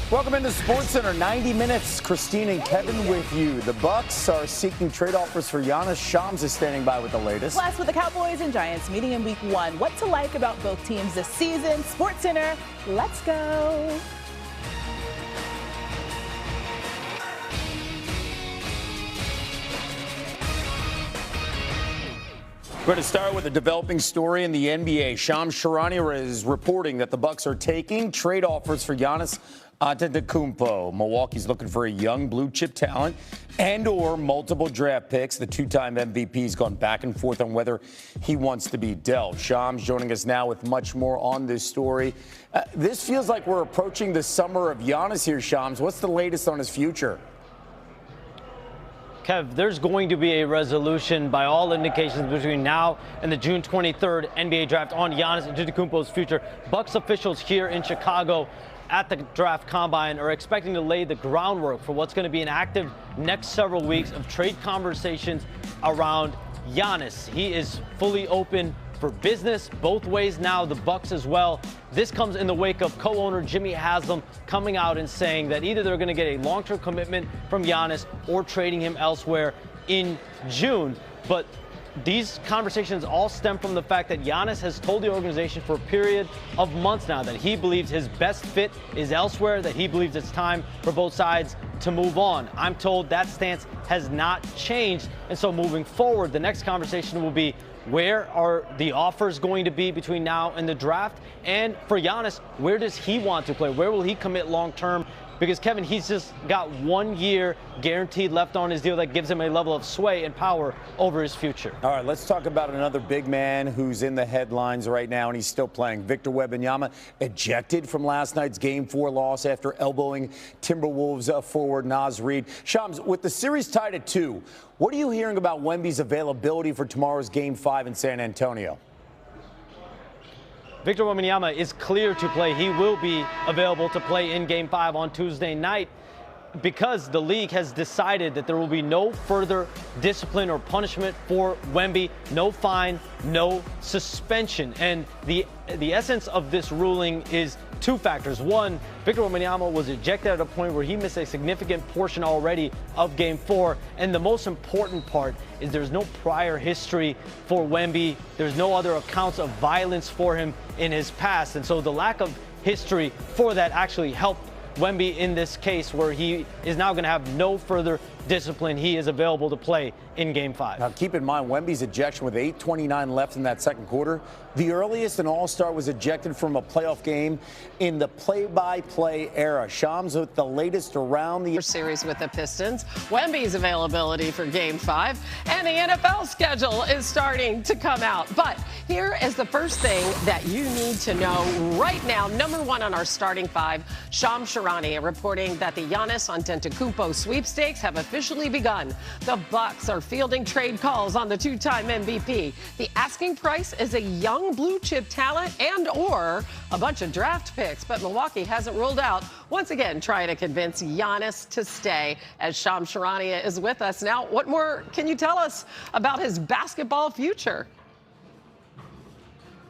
Welcome into SportsCenter. 90 minutes. Christine and Kevin with you. The Bucks are seeking trade offers for Giannis. Shams is standing by with the latest. Plus, with the Cowboys and Giants meeting in Week 1, what to like about both teams this season. SportsCenter, let's go. We're going to start with a developing story in the NBA. Shams Charania is reporting that the Bucks are taking trade offers for Giannis Antetokounmpo. Milwaukee's looking for a young blue chip talent and or multiple draft picks. The two-time MVP's gone back and forth on whether he wants to be dealt. Shams joining us now with much more on this story. This feels like we're approaching the summer of Giannis here, Shams. What's the latest on his future? Kev, there's going to be a resolution by all indications between now and the June 23rd NBA draft on Giannis Antetokounmpo's future. Bucks officials here in Chicago at the draft combine are expecting to lay the groundwork for what's going to be an active next several weeks of trade conversations around Giannis. He is fully open for business both ways now, the Bucks as well. This comes in the wake of co-owner Jimmy Haslam coming out and saying that either they're going to get a long-term commitment from Giannis or trading him elsewhere in June. But these conversations all stem from the fact that Giannis has told the organization for a period of months now that he believes his best fit is elsewhere, that he believes it's time for both sides to move on. I'm told that stance has not changed. And so moving forward, the next conversation will be, where are the offers going to be between now and the draft? And for Giannis, where does he want to play? Where will he commit long term? Because, Kevin, he's just got 1 year guaranteed left on his deal that gives him a level of sway and power over his future. All right, let's talk about another big man who's in the headlines right now, and he's still playing. Victor Wembanyama ejected from last night's Game 4 loss after elbowing Timberwolves forward Naz Reid. Shams, with the series tied at 2, what are you hearing about Wemby's availability for tomorrow's Game 5 in San Antonio? Victor Wembanyama is clear to play. He will be available to play in Game 5 on Tuesday night because the league has decided that there will be no further discipline or punishment for Wemby, no fine, no suspension. And the essence of this ruling is two factors. One, Victor Wembanyama was ejected at a point where he missed a significant portion already of Game 4. And the most important part is there's no prior history for Wemby. There's no other accounts of violence for him in his past. And so the lack of history for that actually helped Wemby in this case, where he is now going to have no further discipline. He is available to play in Game 5. Now, keep in mind, Wemby's ejection with 8:29 left in that second quarter. The earliest an All-Star was ejected from a playoff game in the play-by-play era. Shams with the latest around the series with the Pistons. Wemby's availability for Game 5, and the NFL schedule is starting to come out. But here is the first thing that you need to know right now. Number one on our starting five, Shams Charania reporting that the Giannis Antetokounmpo sweepstakes have officially begun. The Bucks are fielding trade calls on the two-time MVP. The asking price is a young blue chip talent and or a bunch of draft picks, but Milwaukee hasn't ruled out once again trying to convince Giannis to stay. As Shams Charania is with us now, what more can you tell us about his basketball future?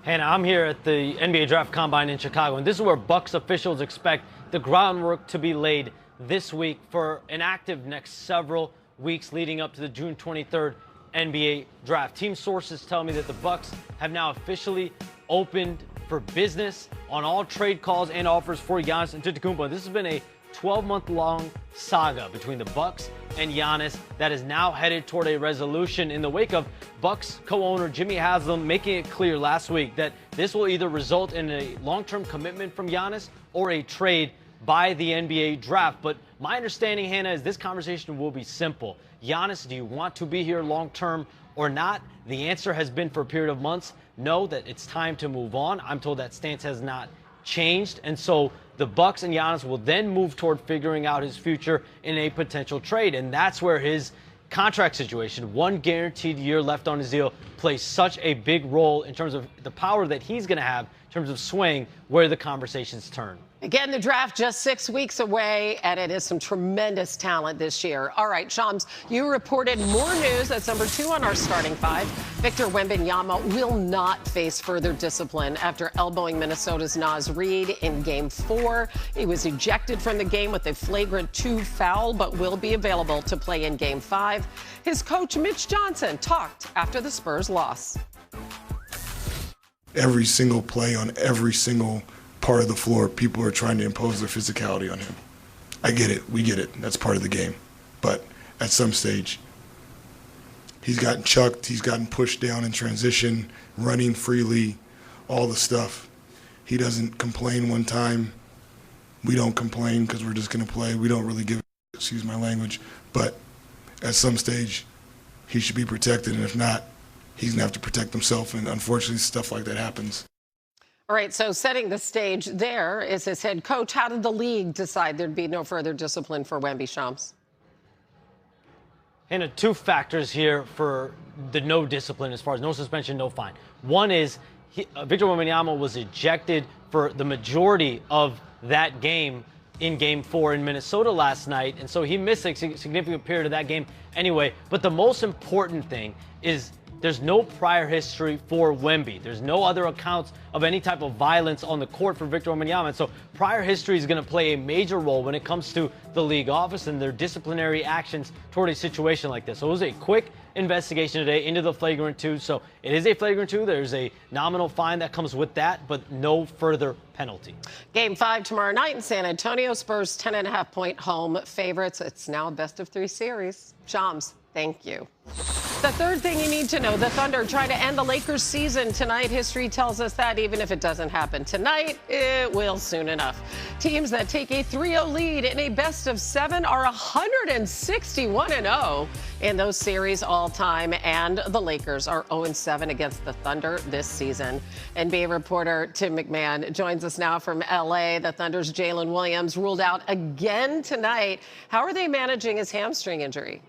Hannah, I'm here at the NBA Draft Combine in Chicago, and this is where Bucks officials expect the groundwork to be laid this week for an active next several weeks leading up to the June 23rd NBA draft. Team sources tell me that the Bucks have now officially opened for business on all trade calls and offers for Giannis Antetokounmpo. This has been a 12-month-long saga between the Bucks and Giannis that is now headed toward a resolution in the wake of Bucks co-owner Jimmy Haslam making it clear last week that this will either result in a long-term commitment from Giannis or a trade by the NBA draft. But my understanding, Hannah, is this conversation will be simple. Giannis, do you want to be here long-term or not? The answer has been for a period of months, no, that it's time to move on. I'm told that stance has not changed. And so the Bucks and Giannis will then move toward figuring out his future in a potential trade. And that's where his contract situation, 1 guaranteed year left on his deal, plays such a big role in terms of the power that he's going to have in terms of swaying where the conversations turn. Again, the draft just 6 weeks away, and it is some tremendous talent this year. All right, Shams, you reported more news. That's number 2 on our starting 5. Victor Wembanyama will not face further discipline after elbowing Minnesota's Naz Reid in Game 4. He was ejected from the game with a flagrant 2 foul, but will be available to play in Game 5. His coach, Mitch Johnson, talked after the Spurs loss. Every single play on every single part of the floor, people are trying to impose their physicality on him. I get it. We get it. That's part of the game. But at some stage, he's gotten chucked. He's gotten pushed down in transition, running freely, all the stuff. He doesn't complain one time. We don't complain because we're just going to play. We don't really give a excuse my language. But at some stage, he should be protected. And if not, he's going to have to protect himself. And unfortunately, stuff like that happens. All right, so setting the stage there is his head coach. How did the league decide there'd be no further discipline for Wemby, Shams? And 2 factors here for the no discipline as far as no suspension, no fine. One is Victor Wembanyama was ejected for the majority of that game in Game 4 in Minnesota last night, and so he missed a significant period of that game anyway. But the most important thing is there's no prior history for Wemby. There's no other accounts of any type of violence on the court for Victor Wembanyama. And so prior history is going to play a major role when it comes to the league office and their disciplinary actions toward a situation like this. So it was a quick investigation today into the flagrant 2. So it is a flagrant 2. There's a nominal fine that comes with that, but no further penalty. Game 5 tomorrow night in San Antonio. Spurs 10.5-point home favorites. It's now a best-of-3 series. Shams, thank you. The third thing you need to know, the Thunder try to end the Lakers season tonight. History tells us that even if it doesn't happen tonight, it will soon enough. Teams that take a 3-0 lead in a best-of-7 are 161-0 in those series all time, and the Lakers are 0-7 against the Thunder this season. NBA reporter Tim McMahon joins us now from L.A. The Thunder's Jalen Williams ruled out again tonight. How are they managing his hamstring injury?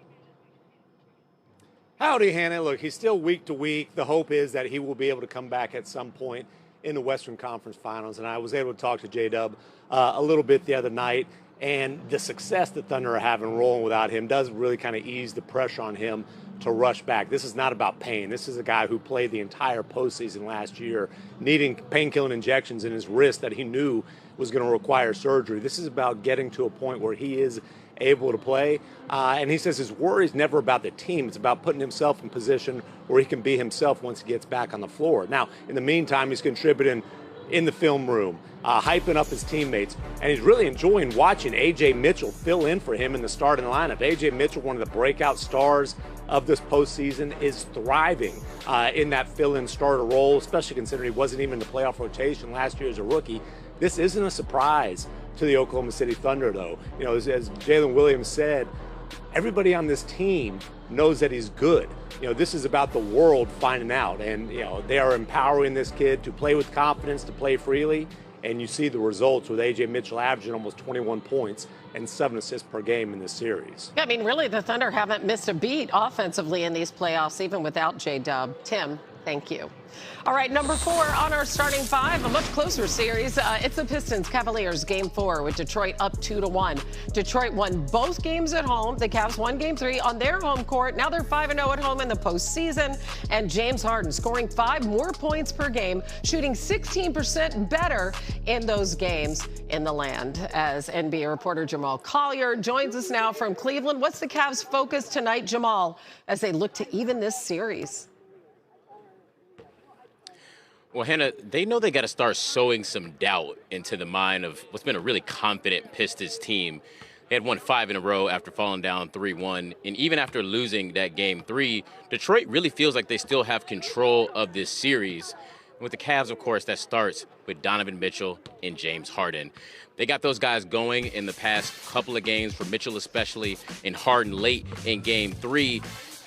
Howdy, Hannah. Look, he's still week to week. The hope is that he will be able to come back at some point in the Western Conference Finals. And I was able to talk to J-Dub a little bit the other night. And the success the Thunder are having rolling without him does really kind of ease the pressure on him to rush back. This is not about pain. This is a guy who played the entire postseason last year, needing painkilling injections in his wrist that he knew was going to require surgery. This is about getting to a point where he is able to play. And he says his worry is never about the team. It's about putting himself in position where he can be himself once he gets back on the floor. Now, in the meantime, he's contributing in the film room, hyping up his teammates. And he's really enjoying watching A.J. Mitchell fill in for him in the starting lineup. A.J. Mitchell, one of the breakout stars of this postseason, is thriving in that fill-in starter role, especially considering he wasn't even in the playoff rotation last year as a rookie. This isn't a surprise to the Oklahoma City Thunder, though. You know, as Jalen Williams said, everybody on this team knows that he's good. You know, this is about the world finding out. And, you know, they are empowering this kid to play with confidence, to play freely. And you see the results with A.J. Mitchell averaging almost 21 points and 7 assists per game in this series. Yeah, I mean, really, the Thunder haven't missed a beat offensively in these playoffs, even without J-Dub. Tim, thank you. All right, number 4 on our starting 5, a much closer series. It's the Pistons Cavaliers Game 4 with Detroit up 2-1. Detroit won both games at home. The Cavs won Game 3 on their home court. Now they're 5-0 at home in the postseason. And James Harden scoring 5 more points per game, shooting 16% better in those games in the land. As NBA reporter Jamal Collier joins us now from Cleveland. What's the Cavs' focus tonight, Jamal, as they look to even this series? Well, Hannah, they know they got to start sowing some doubt into the mind of what's been a really confident Pistons team. They had won 5 in a row after falling down 3-1. And even after losing that Game 3, Detroit really feels like they still have control of this series. And with the Cavs, of course, that starts with Donovan Mitchell and James Harden. They got those guys going in the past couple of games, for Mitchell especially, and Harden late in Game 3.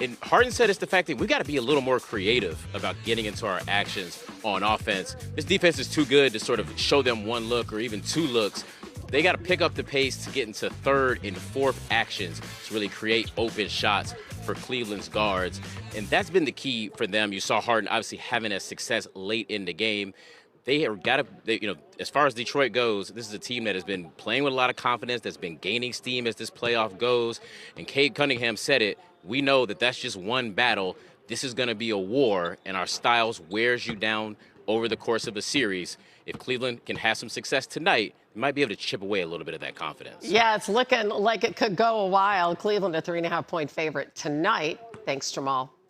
And Harden said it's the fact that we got to be a little more creative about getting into our actions on offense. This defense is too good to sort of show them one look or even 2 looks. They got to pick up the pace to get into 3rd and 4th actions to really create open shots for Cleveland's guards. And that's been the key for them. You saw Harden obviously having a success late in the game. they are got to, as far as Detroit goes, this is a team that has been playing with a lot of confidence, that's been gaining steam as this playoff goes. And Cade Cunningham said it. We know that that's just one battle. This is going to be a war, and our styles wears you down over the course of the series. If Cleveland can have some success tonight, they might be able to chip away a little bit of that confidence. Yeah, it's looking like it could go a while. Cleveland, a 3.5-point favorite tonight. Thanks, Jamal.